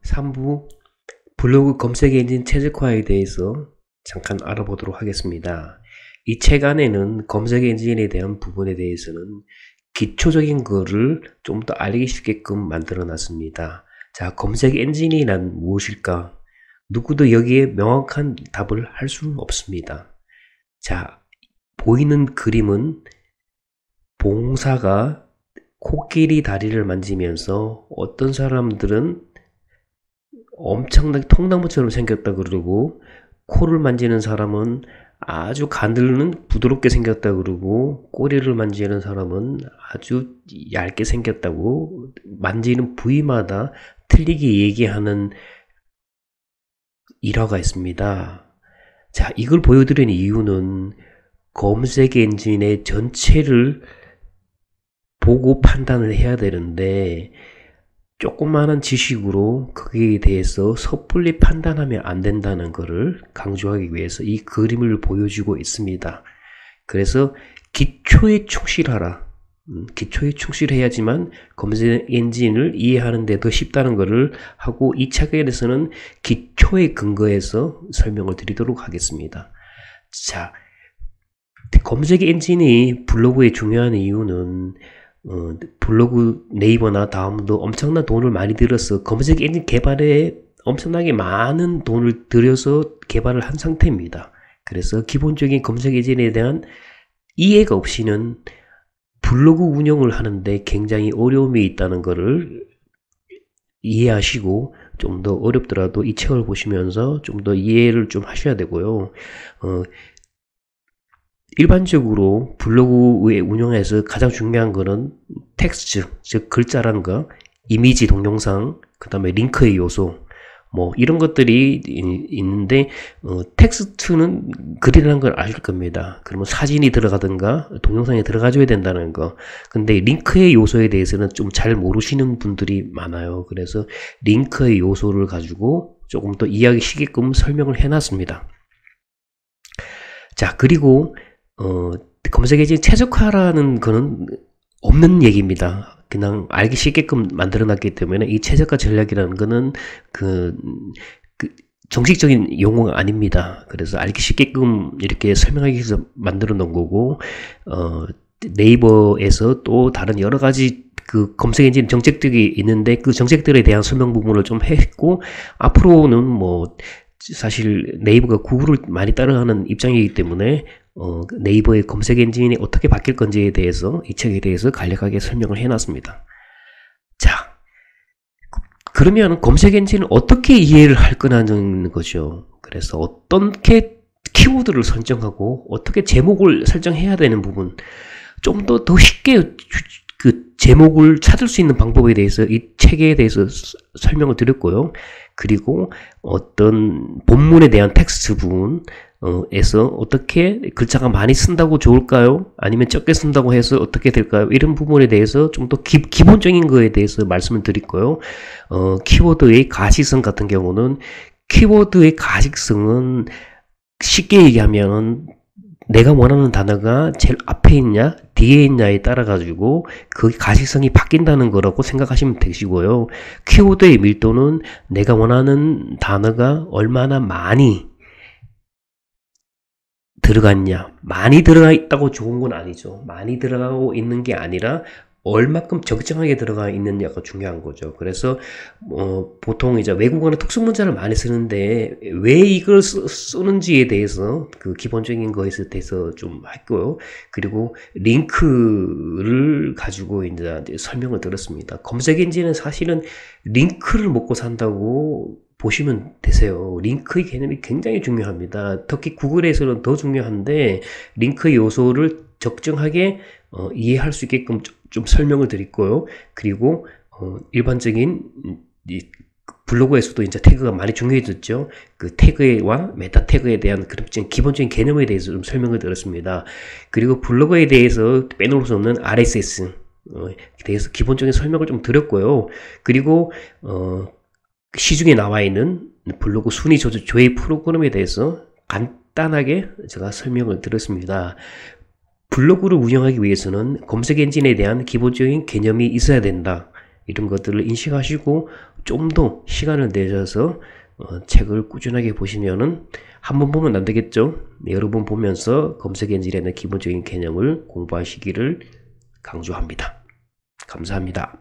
3부 블로그 검색 엔진 최적화에 대해서 잠깐 알아보도록 하겠습니다. 이 책 안에는 검색 엔진에 대한 부분에 대해서는 기초적인 거를 좀 더 알기 쉽게끔 만들어 놨습니다. 자, 검색 엔진이란 무엇일까? 누구도 여기에 명확한 답을 할 수는 없습니다. 자, 보이는 그림은 봉사가 코끼리 다리를 만지면서 어떤 사람들은 엄청나게 통나무처럼 생겼다 그러고, 코를 만지는 사람은 아주 가늘는 부드럽게 생겼다 그러고, 꼬리를 만지는 사람은 아주 얇게 생겼다고, 만지는 부위마다 틀리게 얘기하는 일화가 있습니다. 자, 이걸 보여드리는 이유는 검색 엔진의 전체를 보고 판단을 해야 되는데, 조그마한 지식으로 거기에 대해서 섣불리 판단하면 안 된다는 것을 강조하기 위해서 이 그림을 보여주고 있습니다. 그래서 기초에 충실하라. 기초에 충실해야지만 검색 엔진을 이해하는 데 더 쉽다는 것을 하고, 이 책에 대해서는 기초에 근거해서 설명을 드리도록 하겠습니다. 자, 검색 엔진이 블로그에 중요한 이유는 블로그, 네이버나 다음도 엄청난 돈을 많이 들여서 검색 엔진 개발에 엄청나게 많은 돈을 들여서 개발을 한 상태입니다. 그래서 기본적인 검색 엔진에 대한 이해가 없이는 블로그 운영을 하는데 굉장히 어려움이 있다는 것을 이해하시고, 좀 더 어렵더라도 이 책을 보시면서 좀 더 이해를 좀 하셔야 되고요. 일반적으로 블로그의 운영에서 가장 중요한 거는 텍스트, 즉 글자란 거, 이미지, 동영상, 그 다음에 링크의 요소, 뭐 이런 것들이 있는데, 텍스트는 글이라는 걸 아실 겁니다. 그러면 사진이 들어가든가 동영상에 들어가줘야 된다는 거. 근데 링크의 요소에 대해서는 좀 잘 모르시는 분들이 많아요. 그래서 링크의 요소를 가지고 조금 더 이해하기 쉽게끔 설명을 해놨습니다. 자, 그리고 검색 엔진 최적화라는 거는 없는 얘기입니다. 그냥 알기 쉽게끔 만들어놨기 때문에 이 최적화 전략이라는 거는 정식적인 용어가 아닙니다. 그래서 알기 쉽게끔 이렇게 설명하기 위해서 만들어 놓은 거고, 네이버에서 또 다른 여러 가지 그 검색 엔진 정책들이 있는데, 그 정책들에 대한 설명 부분을 좀 했고, 앞으로는 뭐 사실 네이버가 구글을 많이 따라가는 입장이기 때문에 네이버의 검색 엔진이 어떻게 바뀔 건지에 대해서 이 책에 대해서 간략하게 설명을 해놨습니다. 자, 그러면 검색 엔진을 어떻게 이해를 할 거냐는 거죠. 그래서 어떻게 키워드를 설정하고 어떻게 제목을 설정해야 되는 부분, 좀 더 쉽게 그 제목을 찾을 수 있는 방법에 대해서 이 책에 대해서 설명을 드렸고요. 그리고 어떤 본문에 대한 텍스트 부분에서 어떻게 글자가 많이 쓴다고 좋을까요? 아니면 적게 쓴다고 해서 어떻게 될까요? 이런 부분에 대해서 좀 더 기본적인 거에 대해서 말씀을 드릴 거예요. 키워드의 가시성 같은 경우는, 키워드의 가시성은 쉽게 얘기하면 내가 원하는 단어가 제일 앞에 있냐 뒤에 있냐에 따라 가지고 그 가시성이 바뀐다는 거라고 생각하시면 되시고요. 키워드의 밀도는 내가 원하는 단어가 얼마나 많이 들어갔냐, 많이 들어가 있다고 좋은 건 아니죠. 많이 들어가고 있는 게 아니라 얼마큼 적정하게 들어가 있느냐가 중요한 거죠. 그래서 보통 이제 외국어는 특수문자를 많이 쓰는데 왜 이걸 쓰는지에 대해서 그 기본적인 거에 대해서 좀 할거요. 그리고 링크를 가지고 이제 설명을 드렸습니다. 검색 엔진은 사실은 링크를 먹고 산다고 보시면 되세요. 링크의 개념이 굉장히 중요합니다. 특히 구글에서는 더 중요한데, 링크 요소를 적정하게 이해할 수 있게끔 좀 설명을 드릴 거요. 그리고 일반적인 블로그에서도 이제 태그가 많이 중요해졌죠. 그 태그와 메타 태그에 대한 그런 기본적인 개념에 대해서 좀 설명을 드렸습니다. 그리고 블로그에 대해서 빼놓을 수 없는 RSS 대해서 기본적인 설명을 좀 드렸고요. 그리고 시중에 나와 있는 블로그 순위 조회 프로그램에 대해서 간단하게 제가 설명을 드렸습니다. 블로그를 운영하기 위해서는 검색 엔진에 대한 기본적인 개념이 있어야 된다. 이런 것들을 인식하시고 좀 더 시간을 내셔서 책을 꾸준하게 보시면은 한 번 보면 안 되겠죠. 여러 번 보면서 검색 엔진이라는 기본적인 개념을 공부하시기를 강조합니다. 감사합니다.